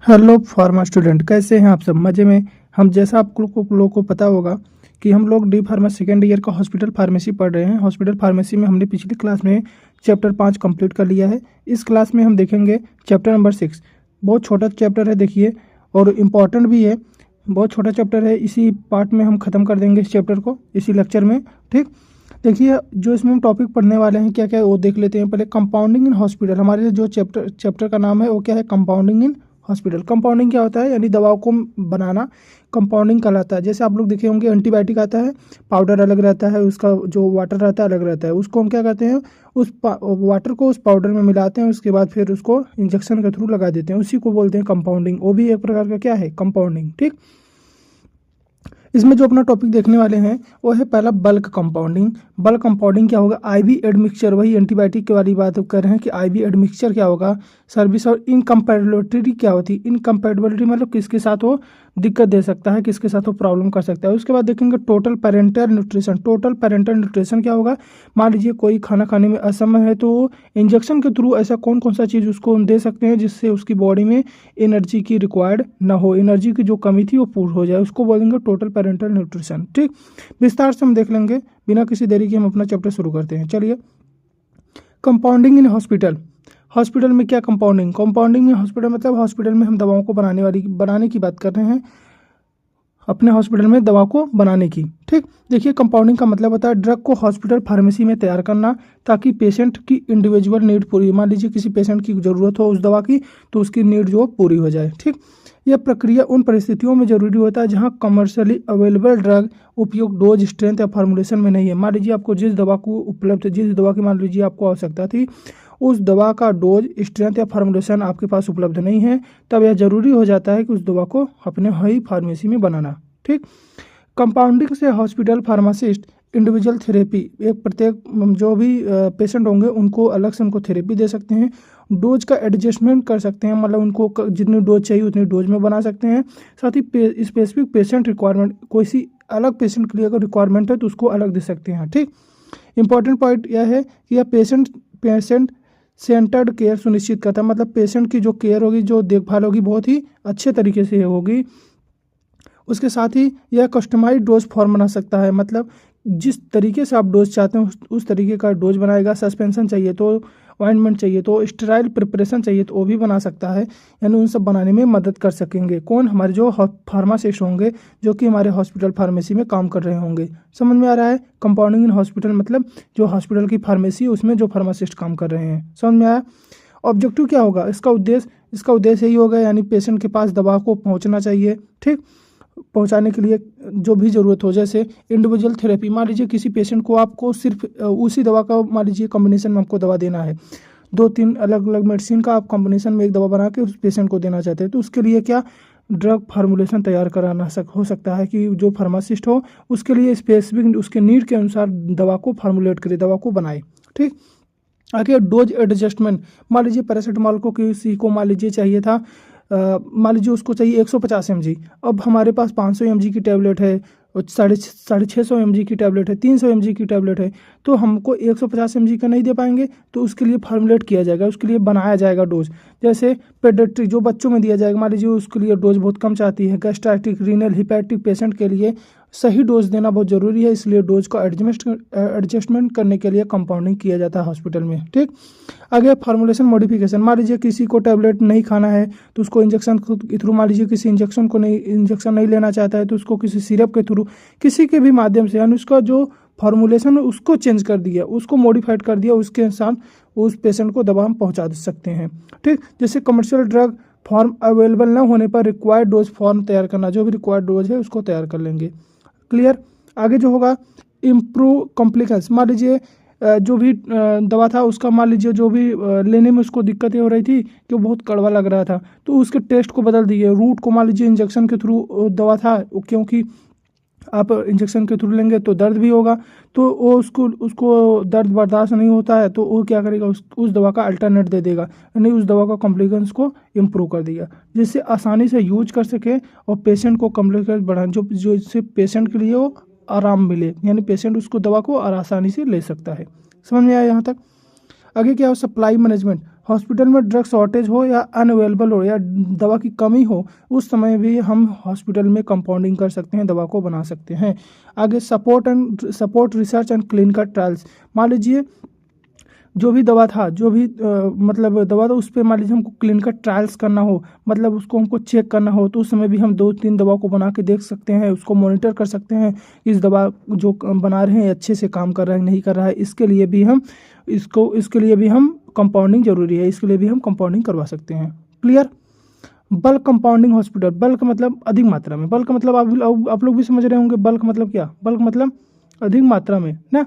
Hello pharma student, कैसे हैं आप सब? मज़े में। हम जैसा आप लोगों को पता होगा कि हम लोग डी फार्मा सेकेंड ईयर का हॉस्पिटल फार्मेसी पढ़ रहे हैं। हॉस्पिटल फार्मेसी में हमने पिछली क्लास में चैप्टर 5 कंप्लीट कर लिया है। इस क्लास में हम देखेंगे चैप्टर नंबर 6। बहुत छोटा चैप्टर है, देखिए, और इम्पॉर्टेंट भी है। बहुत छोटा चैप्टर है, इसी पार्ट में हम ख़त्म कर देंगे इस चैप्टर को, इसी लेक्चर में। ठीक, देखिए, जो इसमें हम टॉपिक पढ़ने वाले हैं क्या क्या है वो देख लेते हैं। पहले कंपाउंडिंग इन हॉस्पिटल, हमारे जो चैप्टर का नाम है वो क्या है? Compounding in hospital. कंपाउंडिंग क्या होता है? यानी दवाओं को बनाना कंपाउंडिंग कहलाता है। जैसे आप लोग देखे होंगे एंटीबायोटिक आता है, पाउडर अलग रहता है, उसका जो वाटर रहता है अलग रहता है। उसको हम क्या करते हैं? उस वाटर को उस पाउडर में मिलाते हैं, उसके बाद फिर उसको इंजेक्शन के थ्रू लगा देते हैं, उसी को बोलते हैं कंपाउंडिंग। वो भी एक प्रकार का क्या है? कंपाउंडिंग। ठीक, इसमें जो अपना टॉपिक देखने वाले हैं वो है पहला बल्क कंपाउंडिंग। बल्क कंपाउंडिंग क्या होगा? आईवी एडमिक्सचर, वही एंटीबायोटिक के वाली बात कर रहे हैं कि आईवी एडमिक्सचर क्या होगा, सर्विस। और इनकम्पैटिबिलिटी क्या होती है? इनकम्पैटिबिलिटी मतलब किसके साथ वो दिक्कत दे सकता है, किसके साथ वो प्रॉब्लम कर सकता है। उसके बाद देखेंगे total parental nutrition. Total parental nutrition क्या होगा? मान लीजिए कोई खाना खाने में असमर्थ है तो इंजेक्शन के थ्रू ऐसा कौन कौन सा चीज़ उसको दे सकते हैं जिससे उसकी बॉडी में एनर्जी की रिक्वायर्ड ना हो, एनर्जी की जो कमी थी वो पूरी हो जाए, उसको बोलेंगे टोटल पेरेंटल न्यूट्रिशन। ठीक, विस्तार से हम देख लेंगे। बिना किसी देरी के हम अपना चैप्टर शुरू करते हैं। चलिए, कंपाउंडिंग इन हॉस्पिटल। हॉस्पिटल में क्या कंपाउंडिंग? कंपाउंडिंग में हॉस्पिटल मतलब हॉस्पिटल में हम दवाओं को बनाने की बात कर रहे हैं, अपने हॉस्पिटल में दवा को बनाने की। ठीक, देखिए, कंपाउंडिंग का मतलब होता है ड्रग को हॉस्पिटल फार्मेसी में तैयार करना ताकि पेशेंट की इंडिविजुअल नीड पूरी, मान लीजिए किसी पेशेंट की ज़रूरत हो उस दवा की तो उसकी नीड जो पूरी हो जाए। ठीक, यह प्रक्रिया उन परिस्थितियों में जरूरी होता है जहां कमर्शियली अवेलेबल ड्रग उपयुक्त डोज, स्ट्रेंथ या फार्मूलेशन में नहीं है। मान लीजिए आपको जिस दवा को उपलब्ध, जिस दवा की मान लीजिए आपको आवश्यकता थी, उस दवा का डोज, स्ट्रेंथ या फार्मूलेशन आपके पास उपलब्ध नहीं है, तब यह जरूरी हो जाता है कि उस दवा को अपने ही फार्मेसी में बनाना। ठीक, कंपाउंडिंग से हॉस्पिटल फार्मासिस्ट इंडिविजुअल थेरेपी, एक प्रत्येक जो भी पेशेंट होंगे उनको अलग से उनको थेरेपी दे सकते हैं, डोज का एडजस्टमेंट कर सकते हैं, मतलब उनको जितनी डोज चाहिए उतनी डोज में बना सकते हैं। साथ ही स्पेसिफिक पेशेंट रिक्वायरमेंट, कोई सी अलग पेशेंट के लिए अगर रिक्वायरमेंट है तो उसको अलग दे सकते हैं। ठीक, इंपॉर्टेंट पॉइंट यह है कि यह पेशेंट सेंटर्ड केयर सुनिश्चित करता है, मतलब पेशेंट की जो केयर होगी, जो देखभाल होगी, बहुत ही अच्छे तरीके से होगी। उसके साथ ही यह कस्टमाइज डोज फॉर्म बना सकता है, मतलब जिस तरीके से आप डोज चाहते हैं उस तरीके का डोज बनाएगा। सस्पेंशन चाहिए तो ऑइंटमेंट चाहिए तो स्टेराइल प्रिपरेशन चाहिए तो वो भी बना सकता है। यानी उन सब बनाने में मदद कर सकेंगे कौन? हमारे जो फार्मासिस्ट होंगे, जो कि हमारे हॉस्पिटल फार्मेसी में काम कर रहे होंगे। समझ में आ रहा है? कंपाउंडिंग इन हॉस्पिटल मतलब जो हॉस्पिटल की फार्मेसी उसमें जो फार्मासिस्ट काम कर रहे हैं। समझ में आया? ऑब्जेक्टिव क्या होगा? इसका उद्देश्य यही होगा, यानी पेशेंट के पास दवा को पहुँचना चाहिए। ठीक, पहुंचाने के लिए जो भी ज़रूरत हो, जैसे इंडिविजुअल थेरेपी, मान लीजिए किसी पेशेंट को आपको सिर्फ उसी दवा का, मान लीजिए कॉम्बिनेशन में आपको दवा देना है, 2-3 अलग अलग मेडिसिन का आप कॉम्बिनेशन में एक दवा बना के उस पेशेंट को देना चाहते हैं, तो उसके लिए क्या ड्रग फार्मूलेशन तैयार कराना हो सकता है कि जो फार्मासिस्ट हो उसके लिए स्पेसिफिक उसके नीड के अनुसार दवा को फार्मूलेट करे, दवा को बनाए। ठीक, आगे डोज एडजस्टमेंट, मान लीजिए पैरासीटामॉल को किसी को मान लीजिए चाहिए था, मान लीजिए उसको चाहिए 150 mg, अब हमारे पास 500 mg की टैबलेट है और 650 mg की टैबलेट है, 300 mg की टैबलेट है, तो हमको 150 mg का नहीं दे पाएंगे, तो उसके लिए फार्मूलेट किया जाएगा, उसके लिए बनाया जाएगा डोज। जैसे पेडियाट्रिक जो बच्चों में दिया जाएगा, मान लीजिए उसके लिए डोज बहुत कम चाहती है, गैस्ट्राइटिक, रीनल, हिपैटिक पेशेंट के लिए सही डोज देना बहुत ज़रूरी है, इसलिए डोज को एडजस्टमेंट करने के लिए कंपाउंडिंग किया जाता है हॉस्पिटल में। ठीक, आगे फार्मूलेशन मॉडिफिकेशन, मान लीजिए किसी को टैबलेट नहीं खाना है तो उसको इंजेक्शन के थ्रू, मान लीजिए किसी इंजेक्शन नहीं लेना चाहता है तो उसको किसी सिरप के थ्रू, किसी के भी माध्यम से, यानी उसका जो फार्मूलेशन है उसको चेंज कर दिया, उसको मॉडिफाइड कर दिया, उसके अनुसार उस पेशेंट को दवा हम पहुँचा सकते हैं। ठीक, जैसे कमर्शियल ड्रग फॉर्म अवेलेबल न होने पर रिक्वायर्ड डोज फॉर्म तैयार करना, जो भी रिक्वायर्ड डोज है उसको तैयार कर लेंगे। क्लियर? आगे जो होगा इम्प्रूव कॉम्प्लिकेंस, मान लीजिए जो भी दवा था उसका, मान लीजिए जो भी लेने में उसको दिक्कतें हो रही थी कि वो बहुत कड़वा लग रहा था, तो उसके टेस्ट को बदल दिए, रूट को मान लीजिए इंजेक्शन के थ्रू दवा था, क्योंकि आप इंजेक्शन के थ्रू लेंगे तो दर्द भी होगा, तो वो उसको दर्द बर्दाश्त नहीं होता है, तो वो क्या करेगा, उस दवा का अल्टरनेट दे देगा, यानी उस दवा का कॉम्प्लिकेंस को इम्प्रूव कर दिया, जिससे आसानी से यूज कर सके और पेशेंट को कॉम्प्लिकेंस बढ़ाए, जो इससे पेशेंट के लिए वो आराम मिले, यानी पेशेंट उसको दवा को आसानी से ले सकता है। समझ में आया यहाँ तक? आगे क्या हो, सप्लाई मैनेजमेंट, हॉस्पिटल में ड्रग शॉर्टेज हो या अनअवेलेबल हो या दवा की कमी हो, उस समय भी हम हॉस्पिटल में कंपाउंडिंग कर सकते हैं, दवा को बना सकते हैं। आगे support research and clinical trials, मान लीजिए जो भी दवा था, जो भी मतलब दवा था, उस पर मान लीजिए हमको क्लिनिकल ट्रायल्स करना हो, मतलब उसको हमको चेक करना हो, तो उस समय भी हम 2-3 दवा को बना के देख सकते हैं, उसको मॉनिटर कर सकते हैं कि इस दवा जो बना रहे हैं अच्छे से काम कर रहा है नहीं कर रहा है। इसके लिए भी हम कंपाउंडिंग जरूरी है, इसके लिए भी हम कंपाउंडिंग करवा सकते हैं। Clear. Bulk compounding hospital, bulk मतलब अधिक मात्रा में, बल्क मतलब आप लोग भी समझ रहे होंगे बल्क मतलब क्या, बल्क मतलब अधिक मात्रा में ना।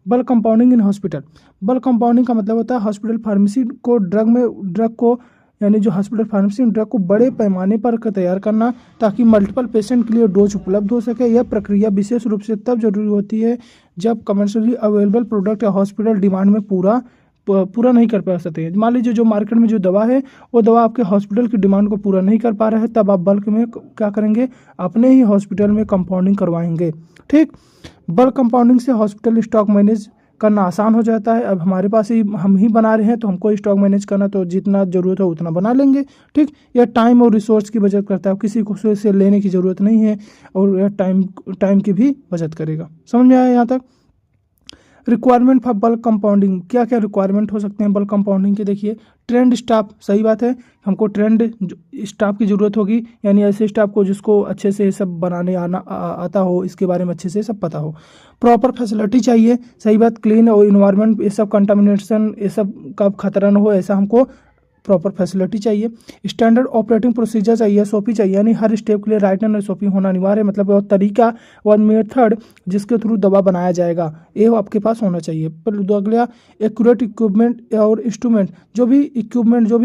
Bulk compounding in hospital, bulk compounding का मतलब होता है हॉस्पिटल फार्मेसी को ड्रग को यानी जो हॉस्पिटल फार्मेसी में ड्रग को बड़े पैमाने पर तैयार करना ताकि मल्टीपल पेशेंट के लिए डोज उपलब्ध हो सके। यह प्रक्रिया विशेष रूप से तब जरूरी होती है जब कमर्शियली अवेलेबल प्रोडक्ट या हॉस्पिटल डिमांड में पूरा नहीं कर पा सकते हैं। मान लीजिए जो मार्केट में जो दवा है वो दवा आपके हॉस्पिटल की डिमांड को पूरा नहीं कर पा रहा है, तब आप बल्क में क्या करेंगे, अपने ही हॉस्पिटल में कंपाउंडिंग करवाएंगे। ठीक। बल्क कंपाउंडिंग से हॉस्पिटल स्टॉक मैनेज करना आसान हो जाता है। अब हमारे पास ही हम ही बना रहे हैं तो हमको स्टॉक मैनेज करना, तो जितना ज़रूरत हो उतना बना लेंगे। ठीक। यह टाइम और रिसोर्स की बचत करता है, किसी को से लेने की ज़रूरत नहीं है, और यह टाइम की भी बचत करेगा। समझ में आया यहाँ तक। रिक्वायरमेंट फॉर बल्क कंपाउंडिंग, क्या क्या रिक्वायरमेंट हो सकते हैं बल्क कंपाउंडिंग के, देखिए ट्रेंड स्टाफ, सही बात है, हमको ट्रेंड स्टाफ की ज़रूरत होगी, यानी ऐसे स्टाफ को जिसको अच्छे से सब बनाने आता हो, इसके बारे में अच्छे से सब पता हो। प्रॉपर फैसिलिटी चाहिए, सही बात, क्लीन और इन्वायरमेंट, ये सब कंटामिनेशन ये सब का खतरा न हो, ऐसा हमको प्रॉपर फैसिलिटी चाहिए। स्टैंडर्ड ऑपरेटिंग प्रोसीजर चाहिए, एसओपी चाहिए, यानी हर स्टेप के लिए राइट एंड एसओपी होना अनिवार्य है, मतलब वो तरीका व मेथड जिसके थ्रू दवा बनाया जाएगा ये आपके पास होना चाहिए। पर अगला एक्यूरेट इक्विपमेंट और इंस्ट्रूमेंट, जो भी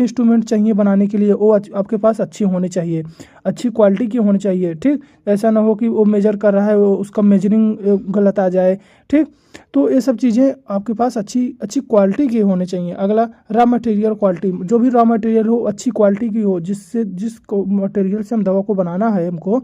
इंस्ट्रूमेंट चाहिए बनाने के लिए वो आपके पास अच्छी होने चाहिए, अच्छी क्वालिटी की होनी चाहिए। ठीक। ऐसा ना हो कि वो मेजर कर रहा है उसका मेजरिंग गलत आ जाए। ठीक। तो ये सब चीज़ें आपके पास अच्छी क्वालिटी की होनी चाहिए। अगला रॉ मटेरियल क्वालिटी, जो भी रॉ मटेरियल हो अच्छी क्वालिटी की हो, जिस मटेरियल से हम दवा को बनाना है हमको,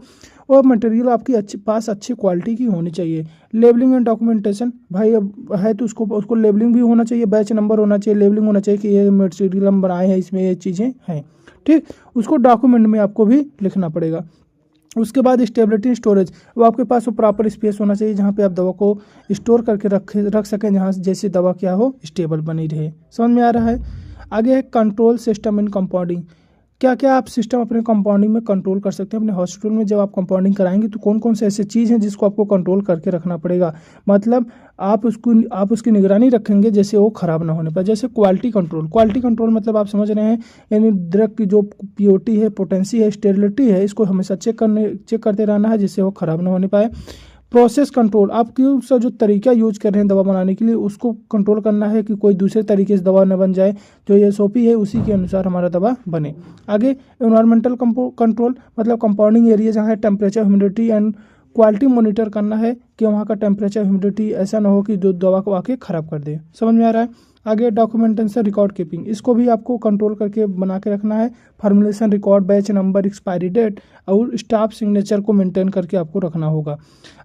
वो मटेरियल आपकी अच्छी क्वालिटी की होनी चाहिए। लेबलिंग एंड डॉक्यूमेंटेशन, भाई अब है तो उसको लेबलिंग भी होना चाहिए, बैच नंबर होना चाहिए, लेबलिंग होना चाहिए कि ये मटेरियल हम बनाए हैं, इसमें ये चीज़ें हैं। ठीक। उसको डॉक्यूमेंट में आपको भी लिखना पड़ेगा। उसके बाद स्टेबिलिटी स्टोरेज, वो आपके पास वो प्रॉपर स्पेस होना चाहिए जहाँ पे आप दवा को स्टोर करके रख सकें, जहाँ जैसे दवा क्या हो स्टेबल बनी रहे। समझ में आ रहा है। आगे है कंट्रोल सिस्टम इन कंपाउंडिंग, क्या क्या आप सिस्टम अपने कंपाउंडिंग में कंट्रोल कर सकते हैं। अपने हॉस्पिटल में जब आप कंपाउंडिंग कराएंगे तो कौन कौन से ऐसे चीज़ हैं जिसको आपको कंट्रोल करके रखना पड़ेगा, मतलब आप उसकी निगरानी रखेंगे जैसे वो ख़राब ना होने पाए। जैसे क्वालिटी कंट्रोल मतलब आप समझ रहे हैं, यानी ड्रग की जो पीओटी है, पोटेंसी है, स्टेरिलिटी है, इसको हमेशा चेक करते रहना है जिससे वो ख़राब ना होने पाए। प्रोसेस कंट्रोल, आप क्यों सा जो तरीका यूज कर रहे हैं दवा बनाने के लिए उसको कंट्रोल करना है कि कोई दूसरे तरीके से दवा न बन जाए, जो ये एसओपी है उसी के अनुसार हमारा दवा बने। आगे एनवायरमेंटल कंट्रोल, मतलब कंपाउंडिंग एरिया जहाँ है temperature, humidity and quality monitor करना है कि वहाँ का टेम्परेचर, ह्यूमिडिटी ऐसा ना हो कि जो दवा को आके ख़राब कर दे। समझ में आ रहा है। आगे डॉक्यूमेंटेशन रिकॉर्ड कीपिंग, इसको भी आपको कंट्रोल करके बना के रखना है। Formulation record, batch number, expiry date और स्टाफ सिग्नेचर को मेंटेन करके आपको रखना होगा।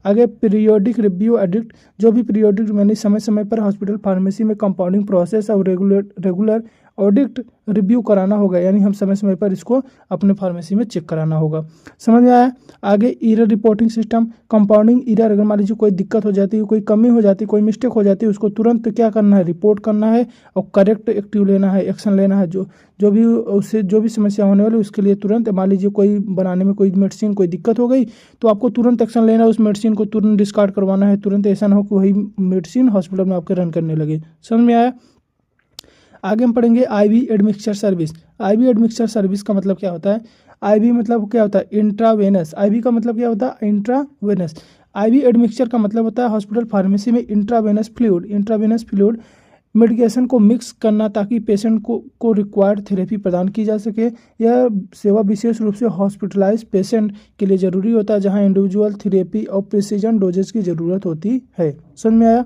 आगे पीरियोडिक रिव्यू एडिक्ट, जो भी पीरियोडिक यानी समय समय पर हॉस्पिटल फार्मेसी में कंपाउंडिंग प्रोसेस और रेगुलर ऑडिट रिव्यू कराना होगा, यानी हम समय समय पर इसको अपने फार्मेसी में चेक कराना होगा। समझ में आया। आगे error reporting system, compounding error, अगर मान लीजिए कोई दिक्कत हो जाती है, कोई कमी हो जाती है, कोई मिस्टेक हो जाती है, उसको तुरंत क्या करना है, रिपोर्ट करना है और करेक्ट एक्टिव लेना है, एक्शन लेना है। जो भी समस्या होने वाली उसके लिए तुरंत, मान लीजिए कोई बनाने में कोई मेडिसिन कोई दिक्कत हो गई तो आपको तुरंत एक्शन लेना है, उस मेडिसिन को तुरंत डिस्कार्ड करवाना है तुरंत, ऐसा ना हो कि वही मेडिसिन हॉस्पिटल में आपके रन करने लगे। समझ में आया। आगे हम पढ़ेंगे IV admixture service. IV admixture service का मतलब क्या होता है, आईवी मतलब क्या होता है इंट्रावेनस, आईवी का मतलब क्या होता है इंट्रावेनस। आईवी एडमिक्सचर का मतलब होता है हॉस्पिटल फार्मेसी में इंट्रावेनस फ्लूइड मेडिकेशन को मिक्स करना ताकि पेशेंट को रिक्वायर्ड थेरेपी प्रदान की जा सके। यह सेवा विशेष रूप से हॉस्पिटलाइज पेशेंट के लिए ज़रूरी होता है जहां इंडिविजुअल थेरेपी और प्रिसीजन डोजेस की ज़रूरत होती है। समझ में आया।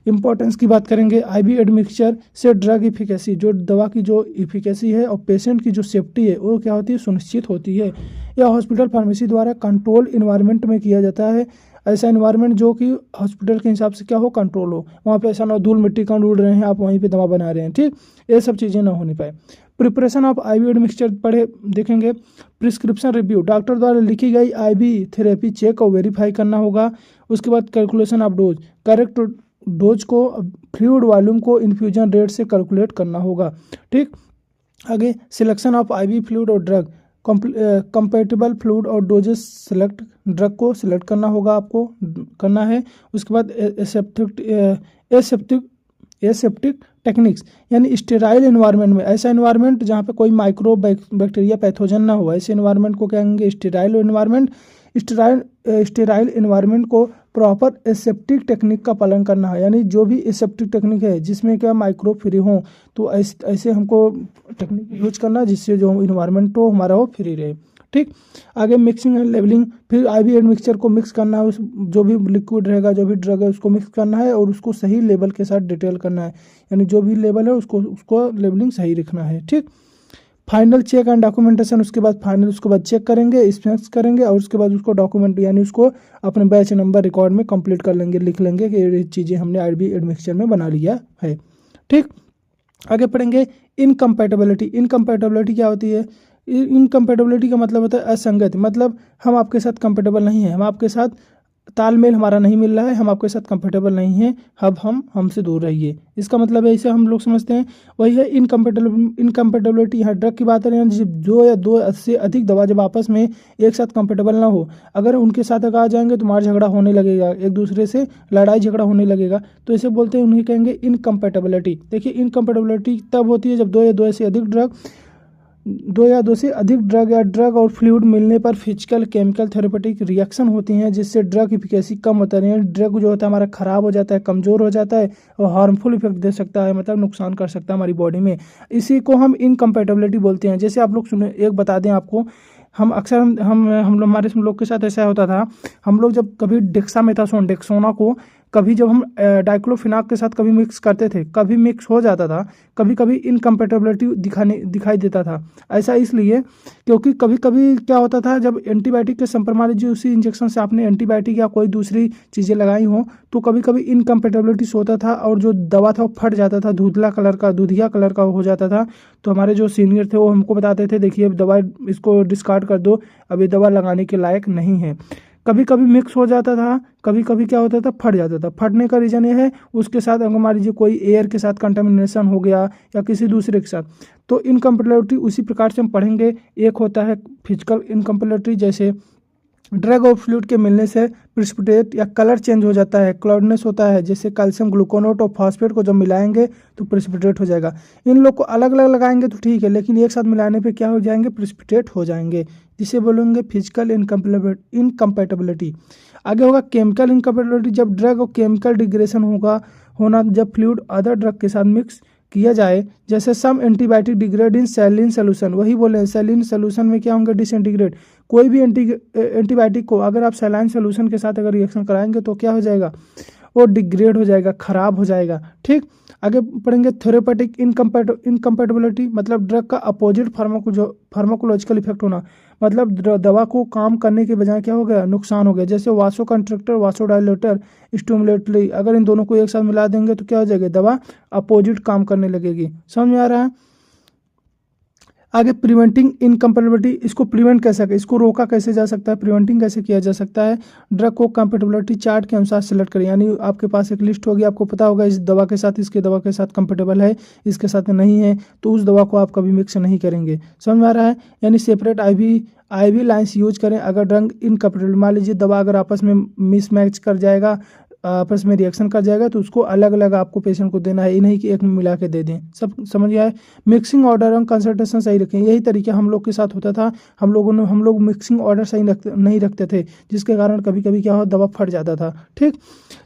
इंपॉर्टेंस की बात करेंगे, आईवी एडमिक्सचर से ड्रग इफिकेसी, जो दवा की जो इफिकेसी है और पेशेंट की जो सेफ्टी है वो क्या होती है, सुनिश्चित होती है। यह हॉस्पिटल फार्मेसी द्वारा कंट्रोल इन्वायरमेंट में किया जाता है। ऐसा इन्वायरमेंट जो कि हॉस्पिटल के हिसाब से क्या हो, कंट्रोल हो। वहाँ पे ऐसा ना हो धूल मिट्टी कण उड़ रहे हैं, आप वहीं पे दवा बना रहे हैं, ठीक, ये सब चीज़ें ना होनी पाए। प्रिपरेशन ऑफ आईवी एडमिक्सचर पढ़े देखेंगे। प्रिस्क्रिप्शन रिव्यू, डॉक्टर द्वारा लिखी गई आईवी थेरेपी चेक और वेरीफाई करना होगा। उसके बाद calculation of dose, correct dose को, फ्लूइड वॉल्यूम को इन्फ्यूजन रेट से कैलकुलेट करना होगा, ठीक। आगे सिलेक्शन ऑफ आईवी फ्लूइड और ड्रग, कंपेटेबल फ्लूइड और डोजेस सेलेक्ट, ड्रग को सिलेक्ट करना होगा, आपको करना है। उसके बाद एसेप्टिक टेक्निक्स, यानी स्टेराइल इन्वायरमेंट में, ऐसा इन्वायरमेंट जहाँ पे कोई माइक्रो बैक्टीरिया पैथोजन ना हो, ऐसे इन्वायरमेंट को कहेंगे स्टेराइल इन्वायरमेंट। स्टेराइल इन्वायरमेंट को प्रॉपर एसेप्टिक टेक्निक का पालन करना है, यानी जो भी एसेप्टिक टेक्निक है जिसमें क्या माइक्रो फ्री हो, तो ऐसे हमको टेक्निक यूज करना जिससे जो इन्वायरमेंट हो हमारा वो फ्री रहे, ठीक। आगे मिक्सिंग एंड लेवलिंग, फिर आईवी एडमिक्सचर को मिक्स करना है, उस जो भी लिक्विड रहेगा, जो भी ड्रग है उसको मिक्स करना है और उसको सही लेवल के साथ डिटेल करना है, यानी जो भी लेवल है उसको लेवलिंग सही रखना है, ठीक। फाइनल चेक एंड डॉक्यूमेंटेशन, उसके बाद फाइनल उसके बाद चेक करेंगे, इंस्पेक्ट करेंगे और उसके बाद उसको डॉक्यूमेंट यानी उसको अपने बैच नंबर रिकॉर्ड में कंप्लीट कर लेंगे, लिख लेंगे कि ये चीज़ें हमने आईवी एडमिक्सचर में बना लिया है, ठीक। आगे पढ़ेंगे इनकम्पैटिबिलिटी। इनकम्पैटिबिलिटी क्या होती है? इनकम्पैटिबिलिटी का मतलब होता है असंगति, मतलब हम आपके साथ कंफर्टेबल नहीं है, हम आपके साथ तालमेल हमारा नहीं मिल रहा है, हम आपके साथ कंफर्टेबल नहीं हैं, अब हमसे दूर रहिए, इसका मतलब है, इसे हम लोग समझते हैं। वही है इनकम्पेटेबिलिटी। यहाँ ड्रग की बात करें, दो या दो से अधिक दवा जब आपस में एक साथ कंफर्टेबल ना हो, अगर उनके साथ अगर आ जाएंगे तो मार झगड़ा होने लगेगा, एक दूसरे से लड़ाई झगड़ा होने लगेगा, तो इसे बोलते हैं, उन्हें कहेंगे इनकम्पेटेबिलिटी। देखिए इनकम्पेटेबिलिटी तब होती है जब दो या दो से अधिक ड्रग या ड्रग और फ्लूइड मिलने पर फिजिकल केमिकल थेरेपेटिक रिएक्शन होती हैं, जिससे ड्रग इफिकेसी कम होता है, ड्रग जो होता है हमारा ख़राब हो जाता है, कमज़ोर हो जाता है और हार्मफुल इफेक्ट दे सकता है, मतलब नुकसान कर सकता है हमारी बॉडी में। इसी को हम इनकम्पैटिबिलिटी बोलते हैं। जैसे आप लोग सुने, एक बता दें आपको, हम अक्सर हम लोग हमारे लोग के साथ ऐसा होता था, हम लोग जब कभी डेक्सोना को कभी जब हम डाइक्लोफिनाक के साथ कभी मिक्स करते थे, कभी मिक्स हो जाता था, कभी कभी इनकम्पैटिबिलिटी दिखाई देता था। ऐसा इसलिए क्योंकि कभी कभी क्या होता था, जब एंटीबायोटिक के संपर्क में लीजिए उसी इंजेक्शन से आपने एंटीबायोटिक या कोई दूसरी चीज़ें लगाई हों, तो कभी कभी इनकम्पैटिबिलिटी होता था और जो दवा था वो फट जाता था, दूधिया कलर का हो जाता था। तो हमारे जो सीनियर थे वो हमको बताते थे, देखिए अब दवा इसको डिस्कार्ड कर दो, अब ये दवा लगाने के लायक नहीं है। कभी कभी मिक्स हो जाता था, कभी कभी क्या होता था, फट जाता था। फटने का रीज़न ये है, उसके साथ अगर मान लीजिए कोई एयर के साथ कंटामिनेशन हो गया या किसी दूसरे के साथ, तो इनकम्पैटिबिलिटी उसी प्रकार से हम पढ़ेंगे। एक होता है फिजिकल इनकम्पैटिबिलिटी, जैसे ड्रग और फ्लूइड के मिलने से प्रिसिपिटेट या कलर चेंज हो जाता है, क्लाउडनेस होता है, जैसे कैल्शियम ग्लूकोनेट और फॉस्फेट को जब मिलाएंगे तो प्रिसिपिटेट हो जाएगा। इन लोग को अलग अलग लगाएंगे तो ठीक है, लेकिन एक साथ मिलाने पे क्या हो जाएंगे, प्रिसिपिटेट हो जाएंगे, जिसे बोलेंगे फिजिकल इनकम्पैटिबिलिटी। आगे होगा केमिकल इनकम्पैटिबिलिटी, जब ड्रग और केमिकल डिग्रेडेशन होना, जब फ्लूइड अदर ड्रग के साथ मिक्स किया जाए, जैसे सम एंटीबायोटिक डिग्रेड इन सैलिन सोल्यूशन, वही बोले हैं सैलिन सोल्यूशन में क्या होंगे, डिसइंटीग्रेट। कोई भी एंटीबायोटिक को अगर आप सैलाइन सोल्यूशन के साथ अगर रिएक्शन कराएंगे तो क्या हो जाएगा, वो डिग्रेड हो जाएगा, खराब हो जाएगा, ठीक। आगे पढ़ेंगे थेरेपेटिक इनकम्पैटिबिलिटी, मतलब ड्रग का अपोजिट फार्माकोलॉजिकल इफेक्ट होना, मतलब दवा को काम करने के बजाय क्या हो गया, नुकसान हो गया। जैसे वासो कंस्ट्रक्टर, वासोडाइलेटर, स्टिमुलेटरी, अगर इन दोनों को एक साथ मिला देंगे तो क्या हो जाएगा, दवा अपोजिट काम करने लगेगी। समझ में आ रहा है? आगे प्रिवेंटिंग इनकम्पैटिबिलिटी, इसको प्रिवेंट कैसे, इसको रोका कैसे जा सकता है, प्रिवेंटिंग कैसे किया जा सकता है। ड्रग को कंपैटिबिलिटी चार्ट के अनुसार सेलेक्ट करें, यानी आपके पास एक लिस्ट होगी, आपको पता होगा इस दवा के साथ, इसके दवा के साथ कंपैटिबल है, इसके साथ नहीं है, तो उस दवा को आप कभी मिक्स नहीं करेंगे। समझ में आ रहा है? यानी सेपरेट आईवी लाइन्स यूज करें। अगर ड्रग इनकम्पैटिबल, मान लीजिए दवा अगर आपस में मिसमैच कर जाएगा, आपस में रिएक्शन कर जाएगा, तो उसको अलग अलग आपको पेशेंट को देना है, ये नहीं कि एक में मिला के दे दें। सब समझ आए? मिक्सिंग ऑर्डर और कंसल्टेशन सही रखें, यही तरीका हम लोग के साथ होता था। हम लोग मिक्सिंग ऑर्डर सही नहीं रखते थे, जिसके कारण कभी कभी क्या हो, दवा फट जाता था, ठीक।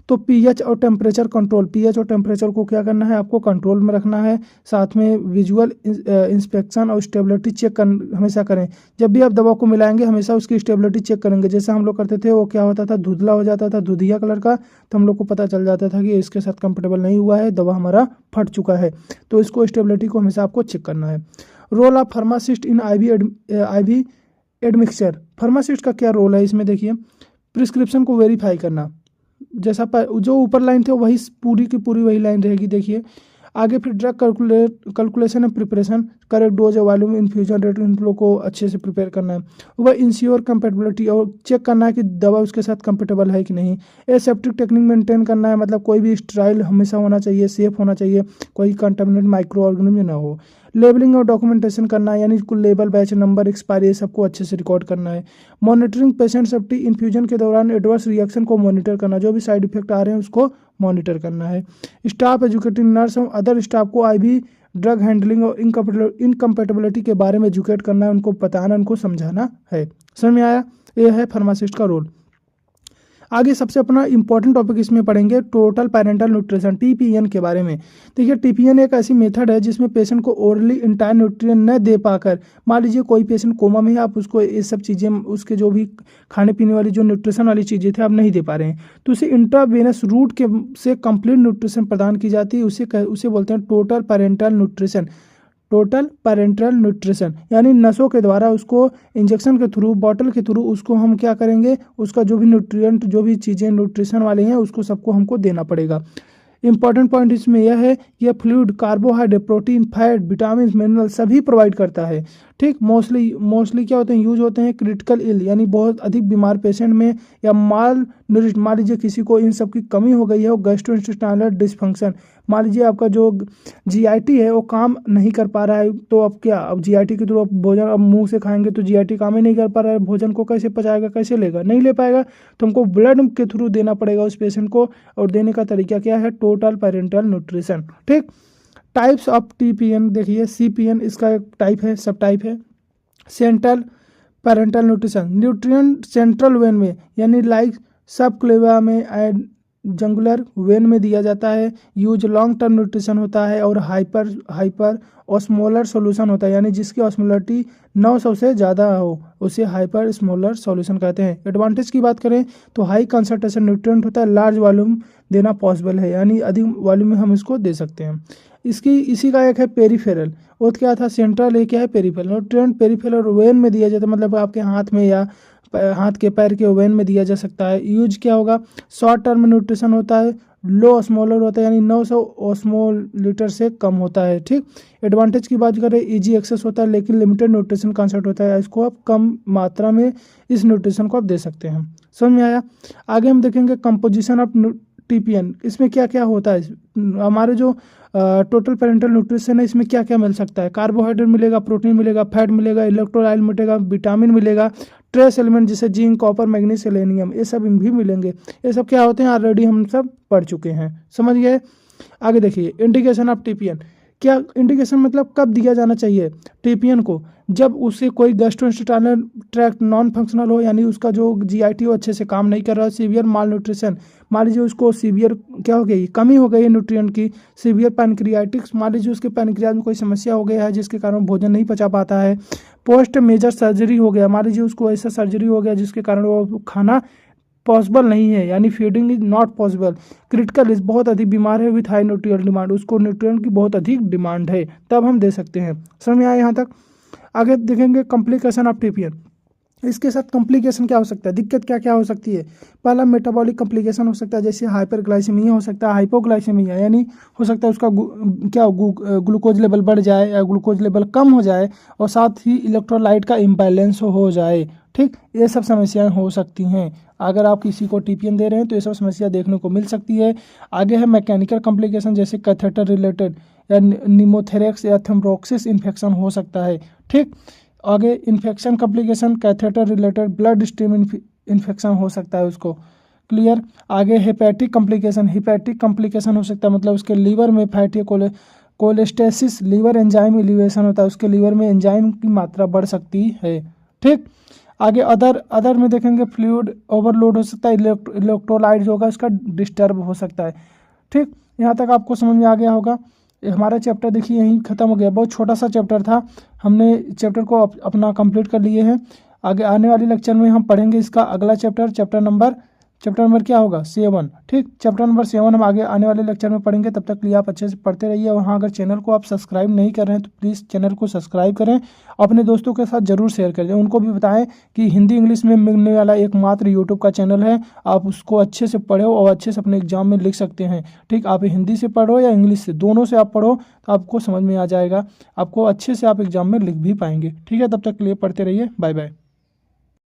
तो पीएच और टेम्परेचर कंट्रोल, पीएच और टेम्परेचर को क्या करना है, आपको कंट्रोल में रखना है। साथ में विजुअल इंस्पेक्शन और स्टेबिलिटी चेक हमेशा करें। जब भी आप दवा को मिलाएंगे हमेशा उसकी स्टेबिलिटी चेक करेंगे। जैसे हम लोग करते थे, वो क्या होता था, धुंधला हो जाता था, दूधिया कलर का, तो हम लोग को पता चल जाता था कि इसके साथ कंफर्टेबल नहीं हुआ है, दवा हमारा फट चुका है। तो इसको स्टेबिलिटी को हमेशा आपको चेक करना है। Role of pharmacist in IV admixture, pharmacist का क्या रोल है इसमें, देखिए प्रिस्क्रिप्शन को वेरीफाई करना, जैसा जो ऊपर लाइन थे वही पूरी की पूरी वही लाइन रहेगी। देखिए आगे फिर drug calculation and preparation, correct dose volume infusion rate, इन लोगों को अच्छे से प्रिपेयर करना है। वह इंश्योर कंपेटेबिलिटी, और चेक करना है कि दवा उसके साथ कंपेटेबल है कि नहीं। एसेप्टिक टेक्निक मेंटेन करना है, मतलब कोई भी स्टराइल हमेशा होना चाहिए, सेफ होना चाहिए, कोई कंटामिनेट माइक्रो ऑर्गेनिज्म ना हो। लेबलिंग और डॉक्यूमेंटेशन करना है, यानी कुल लेबल, बैच नंबर, एक्सपायरी सबको अच्छे से रिकॉर्ड करना है। मॉनिटरिंग पेशेंट सेफ्टी, इन्फ्यूजन के दौरान एडवर्स रिएक्शन को मॉनिटर करना, जो भी साइड इफेक्ट आ रहे हैं उसको मॉनिटर करना है। स्टाफ एजुकेटिंग नर्स और अदर स्टाफ को आईवी ड्रग हैंडलिंग और इनकम्पेटेबिलिटी के बारे में एजुकेट करना है, उनको बताना, उनको समझाना है। समझ में आया? यह है फार्मासिस्ट का रोल। आगे सबसे अपना इंपॉर्टेंट टॉपिक इसमें पढ़ेंगे टोटल पेरेंटल न्यूट्रिशन, टीपीएन के बारे में। देखिए टीपीएन एक ऐसी मेथड है जिसमें पेशेंट को ओरली इंटायर न्यूट्रिएंट न दे पाकर, मान लीजिए कोई पेशेंट कोमा में है, आप उसको ये सब चीज़ें, उसके जो भी खाने पीने वाली जो न्यूट्रिशन वाली चीज़ें थे आप नहीं दे पा रहे हैं, तो उसे इंट्रावेनस रूट के से कंप्लीट न्यूट्रिशन प्रदान की जाती है। उसे बोलते हैं total parental nutrition. Total parental nutrition यानी नसों के द्वारा उसको इंजेक्शन के थ्रू, बॉटल के थ्रू उसको हम क्या करेंगे, उसका जो भी न्यूट्रिएंट, जो भी चीज़ें न्यूट्रिशन वाले हैं उसको सबको हमको देना पड़ेगा। इंपॉर्टेंट पॉइंट इसमें यह है कि यह fluid, carbohydrate, protein, fat, vitamin, mineral सभी प्रोवाइड करता है। ठीक, मोस्टली क्या होते हैं, यूज होते हैं क्रिटिकल इल, यानी बहुत अधिक बीमार पेशेंट में, या मान लीजिए किसी को इन सब की कमी हो गई है, वो गैस्ट्रोइंटेस्टाइनल डिसफंक्शन, मान लीजिए आपका जो जीआईटी है वो काम नहीं कर पा रहा है, तो अब क्या, अब जीआईटी के थ्रू आप भोजन अब मुंह से खाएंगे तो जीआईटी काम ही नहीं कर पा रहा है, भोजन को कैसे पचाएगा, कैसे लेगा, नहीं ले पाएगा, तो हमको ब्लड के थ्रू देना पड़ेगा उस पेशेंट को। और देने का तरीका क्या है, टोटल पेरेंटल न्यूट्रिशन। ठीक, टाइप्स ऑफ टीपीएन देखिए, सीपीएन इसका एक टाइप है, सब टाइप है। Central parental nutrition, nutrient central vein में, यानी लाइक सब क्लेवा में एंड जंगुलर वेन में दिया जाता है। यूज लॉन्ग टर्म न्यूट्रिशन होता है, और हाइपर ऑस्मोलर सॉल्यूशन होता है, यानी जिसकी ऑस्मोलरिटी 900 से ज़्यादा हो उसे हाइपर स्मोलर सॉल्यूशन कहते हैं। एडवांटेज की बात करें तो हाई कंसंट्रेशन न्यूट्रिएंट होता है, लार्ज वॉल्यूम देना पॉसिबल है, यानी अधिक वॉल्यूम में हम इसको दे सकते हैं। इसी का एक है पेरीफेरल, वो क्या था, सेंट्रल, एक क्या है पेरीफेरल। न्यूट्रिएंट पेरीफेरल और वेन में दिया जाता है, मतलब आपके हाथ में या हाथ के पैर के वेन में दिया जा सकता है। यूज क्या होगा, शॉर्ट टर्म न्यूट्रिशन होता है, लो ऑस्मोलर होता है, यानी 900 ऑस्मोलीटर से कम होता है। ठीक, एडवांटेज की बात करें, इजी एक्सेस होता है, लेकिन लिमिटेड न्यूट्रिशन कंसेप्ट होता है, इसको आप कम मात्रा में इस न्यूट्रिशन को आप दे सकते हैं। समझ में आया? आगे हम देखेंगे कंपोजिशन ऑफ टीपीएन, इसमें क्या क्या होता है, हमारे जो टोटल पेरेंटल न्यूट्रिशन है इसमें क्या क्या मिल सकता है। कार्बोहाइड्रेट मिलेगा, प्रोटीन मिलेगा, फैट मिलेगा, इलेक्ट्रोलाइट मिलेगा, विटामिन मिलेगा, ट्रेस एलिमेंट जैसे जिंक, कॉपर, मैग्नीज, सेलेनियम, ये सब भी मिलेंगे। ये सब क्या होते हैं, ऑलरेडी हम सब पढ़ चुके हैं, समझ गए। आगे देखिए इंडिकेशन ऑफ टीपीएन, क्या इंडिकेशन मतलब कब दिया जाना चाहिए टीपीएन को, जब उससे कोई गैस्ट्रोइंटेस्टाइनल ट्रैक्ट नॉन फंक्शनल हो, यानी उसका जो जीआईटी हो अच्छे से काम नहीं कर रहा है। सीवियर माल न्यूट्रिशन, मान लीजिए उसको सीवियर क्या हो गई, कमी हो गई है न्यूट्रिएंट की। सीवियर पैनक्रियाटिक्स, मान लीजिए उसके पैनक्रियाज में कोई समस्या हो गया है जिसके कारण भोजन नहीं पचा पाता है। पोस्ट मेजर सर्जरी हो गया, मान लीजिए उसको ऐसा सर्जरी हो गया जिसके कारण वो खाना पॉसिबल नहीं है, यानी feeding is not possible. Critical is बहुत अधिक बीमार है विथ हाई न्यूट्रिएंट डिमांड, उसको न्यूट्रिएंट की बहुत अधिक डिमांड है, तब हम दे सकते हैं। समझ में आया यहाँ तक? आगे देखेंगे कॉम्प्लिकेशन ऑफ टीपीएन, इसके साथ कॉम्प्लिकेशन क्या हो सकता है, दिक्कत क्या क्या हो सकती है। पहला मेटाबॉलिक कॉम्प्लिकेशन हो सकता है, जैसे हाइपरग्लाइसेमिया हो सकता है, हाइपोग्लाइसेमिया, यानी हो सकता है उसका ग्लूकोज लेवल बढ़ जाए या ग्लूकोज लेवल कम हो जाए, और साथ ही इलेक्ट्रोलाइट का इम्बैलेंस हो जाए। ठीक, ये सब समस्याएं हो सकती हैं, अगर आप किसी को टीपीएन दे रहे हैं तो ये सब समस्या देखने को मिल सकती है। आगे है मैकेनिकल कॉम्प्लिकेशन, जैसे कैथेटर रिलेटेड या निमोथेरेक्स या थ्रोम्बोसिस इन्फेक्शन हो सकता है। ठीक, आगे infection complication, catheter related blood stream infection हो सकता है उसको, क्लियर। आगे हेपेटिक कॉम्प्लिकेशन हो सकता है, मतलब उसके लीवर में fatty cholestasis, liver enzyme elevation होता है, उसके लीवर में एंजाइम की मात्रा बढ़ सकती है। ठीक, आगे अदर में देखेंगे फ्लूइड ओवरलोड हो सकता है, इलेक्ट्रोलाइट जो होगा इसका डिस्टर्ब हो सकता है। ठीक, यहाँ तक आपको समझ में आ गया होगा। हमारा चैप्टर देखिए यहीं ख़त्म हो गया, बहुत छोटा सा चैप्टर था, हमने चैप्टर को अपना कंप्लीट कर लिए हैं। आगे आने वाली लेक्चर में हम पढ़ेंगे इसका अगला चैप्टर नंबर चैप्टर नंबर क्या होगा 7। ठीक, चैप्टर नंबर 7 हम आगे आने वाले लेक्चर में पढ़ेंगे। तब तक के लिए आप अच्छे से पढ़ते रहिए। और हाँ, अगर चैनल को आप सब्सक्राइब नहीं कर रहे हैं तो प्लीज़ चैनल को सब्सक्राइब करें, अपने दोस्तों के साथ जरूर शेयर करें, उनको भी बताएं कि हिंदी इंग्लिश में मिलने वाला एकमात्र यूट्यूब का चैनल है, आप उसको अच्छे से पढ़ो और अच्छे से अपने एग्जाम में लिख सकते हैं। ठीक, आप हिंदी से पढ़ो या इंग्लिश से, दोनों से आप पढ़ो तो आपको समझ में आ जाएगा, आपको अच्छे से आप एग्जाम में लिख भी पाएंगे। ठीक है, तब तक के लिए पढ़ते रहिए। Bye bye.